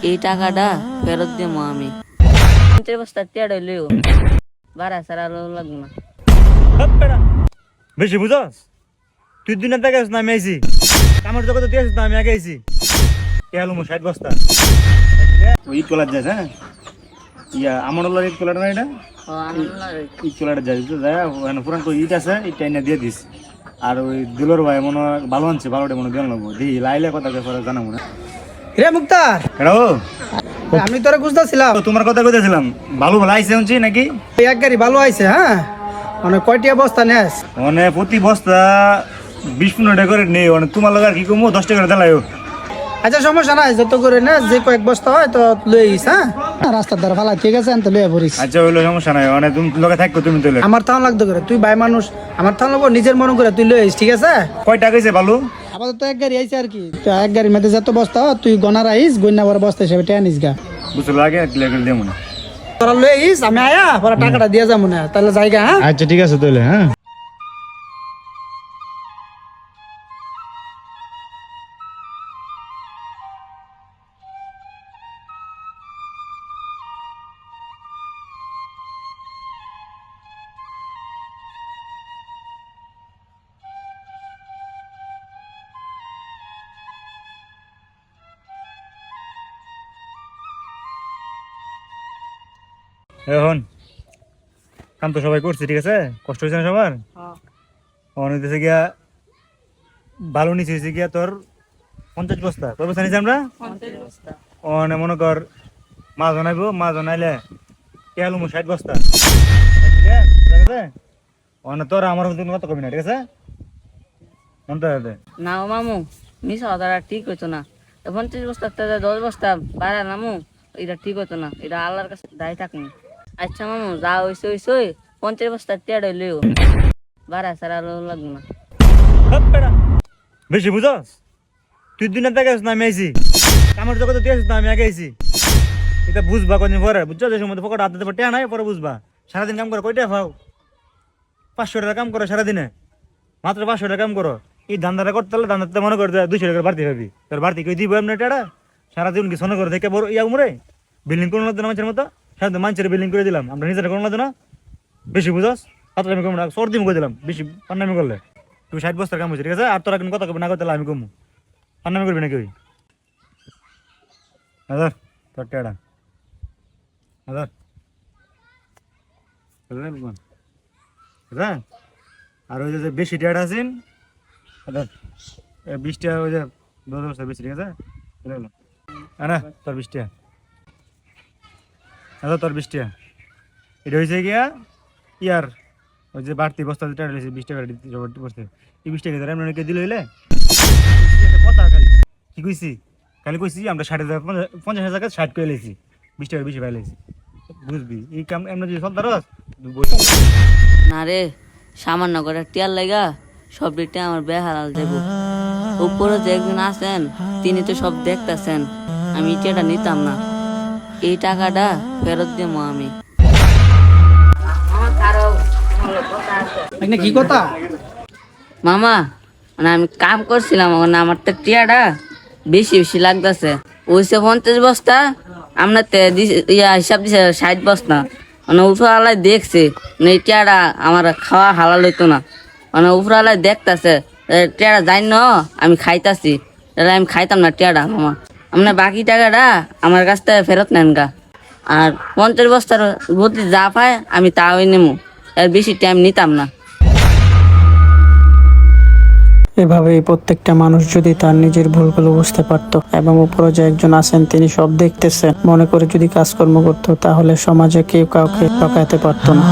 এই টাকাটা ফেরত দেবো আমি। 50 বস্তা টেড়ে লিও, বাড়া সারা লাগবো না। হাপ বেটা, বেশি বুঝস? তুই 2 দিন থেকে না আমি আইছি, আমার জগতে তুই আসিস না আমি আগে আইছি। কেলো 60 বস্তা ওই কলার যাস। হ্যাঁ ইয়া আমার ঈদ কলার না এটা ঈদ কলার যাই তো যায় ওখানে পুরান তো ঈদ আছে ঈদটা এনে দিয়ে দিস। আর ওই দিলর ভাই মনে হয় ভালো আনছে, ভালোটা মনে দেন লাগবো দি লাইলে কথা পরে জানাবো না। রে মুক্তার, কেডা ও? আমি তোরা খুঁজতেছিলাম। তোমার কথা কইতেছিলাম, ভালো ভালো আইছে শুনছি নাকি? এক গাড়ি ভালো আইছে। হ্যাঁ মানে কয়টিয়া বস্তা নেস? মানে প্রতি বস্তা 20-15 টাকা করে নেই। মানে তোমার লাগা কি কমো 10 টাকা করে দিলাইও। আচ্ছা সমস্যা নাই, যত করে নেস যে কয়েক বস্তা হয় তো লই আইস। হ্যাঁ রাস্তার ধারে ফালা ঠিক আছে, তো লইয়া পড়িস। আচ্ছা হইলো সমস্যা নাই, মানে তুমি লগে থাকো তুমি তো। আমার থান লাগতো করে, তুই ভাই মানুষ, আমার থান লাগবো নিজের মন করে তুই লই আইস, ঠিক আছে? কয় টাকা হইছে ভালো? আপাতত এক গাড়ি আইছে আর কি। তো এক গাড়ির মধ্যে যত বস্তা হয় তুই গনার আইস, গন্যা বড় বস্তা হিসেবে টেয়া নিস গা। বুঝলো লাগে ক্লিয়ার করে দেবো না। তোরা লই আইস, আমি আয়া পরে টাকাটা দিয়ে যাবো না, তাহলে জায়গা। হ্যাঁ আচ্ছা ঠিক আছে তাহলে। হ্যাঁ এখন কাম তো সবাই করছে, ঠিক আছে? কষ্ট হয়েছে না সবার? হইতেছে গিয়া ভালো নিচে হয়েছে গিয়া তোর 50 বস্তা। কয় বস্তা নিছি আমরা? 50 বস্তা। অনে মনে কর মাছ বানাইবো, মাছ বানাইলে কেলুম 60 বস্তা। ঠিক আছে? অনে তোর আমার মধ্যে কত কমি না, ঠিক আছে? মনটা দে না ও মামু, মিশা কথাটা ঠিক হইতো না। 50 বস্তা 10 বস্তা বাড়া নামু, এটা ঠিক হতো না। এটা আল্লাহর কাছে দায় থাকুন। আচ্ছা মামু, যা হইছে হইছে, 50 বস্তা টেড়ে লিও, বাড়া সারা লাগবো না। হাপ বেটা, বেশি বুঝস? তুই 2 দিন থেকে আসিস না আমি আইছি, আমার জগতে তুই আসিস না আমি আগে আইছি। এটা বুঝবা কদিন পরে, বুঝছো? যে সময় পকেট হাতে টেয়া নাই পরে বুঝবা। সারাদিন কাম করো, কয়টা পাও? 500 টাকা কাম করো সারাদিনে, মাত্র 500 টাকা কাম করো। এই ধান্দাটা করতে হলে ধান্দাতে মনে করে 200 টাকা বাড়তি পাবি। তোর বাড়তি কেউ দিব এমনি টেটা? সারাদিন কি সোনা করে থেকে বড় ইয়া উমরে বিল্ডিং করে লাগতো না মানুষের মতো। সারাদিন মানুষের বিল্ডিং করে দিলাম, আমরা নিজেরা করে লাগতো না। বেশি বুঝস? হাতটা আমি কম না, সর্দি করে দিলাম বেশি পান্নামি করলে। তুই 60 বস্তার কাম হয়েছে, ঠিক আছে? আর তোরা কিন্তু কথা কবি না করতে আমি কমু, পান্নামি করবি না কেউ। হাজার তোর টেটা হাজার হ্যাঁ। আর ওই যে বেশি টেটা আছেন 20 টাকা, ওই যে 10 বস্তা বেশি, ঠিক আছে? না তোর 20 টাকা, আচ্ছা তোর 20 টাকা। এটা হয়েছে গিয়া ইয়ার ওই যে বাড়তি বস্তা যেটা রয়েছে 20 টাকা জবরটি বসতে, এই 20 টাকা ধরে আমরা অনেকে দিল হইলে কথা খালি কি কইছি? খালি কইছি আমরা 60,000 50,000 টাকা 60 করে লেছি, 20 টাকা বেশি পাইলেছি। বুঝবি এই কাম এমন যদি চলতে রস না রে, সামান্য করে টিয়ার লাগা সব দিকটা আমার বেহালাল দেব। উপরে যে একজন আছেন তিনি তো সব দেখতেছেন, আমি টিয়াটা নিতাম না। এই টাকাটা ফেরত দেবো আমি। কি কথা মামা, মানে আমি কাম করছিলাম, মানে আমার তো টিয়াটা বেশি বেশি লাগতেছে। ওইসে 50 বস্তা আপনার হিসাব দিছে 60 বস্তা। মানে উপরালায় দেখছে মানে এই টিয়াটা আমার খাওয়া হালাল হইতো না। মানে উপরালায় দেখতেছে টিয়াটা যাই ন আমি খাইতাছি, তাহলে আমি খাইতাম না টিয়াটা। মামা আপনার বাকি টাকাটা আমার কাছ থেকে ফেরত নেন গা। আর 50 বস্তার বদলি যা পায় আমি তাই নেবো, এর বেশি টাইম নিতাম না। এভাবেই প্রত্যেকটা মানুষ যদি তার নিজের ভুলগুলো বুঝতে পারত এবং উপরে যে একজন আছেন তিনি সব দেখতেছেন মনে করে যদি কাজকর্ম করতো, তাহলে সমাজে কেউ কাউকে ঠকাতে পারতো না।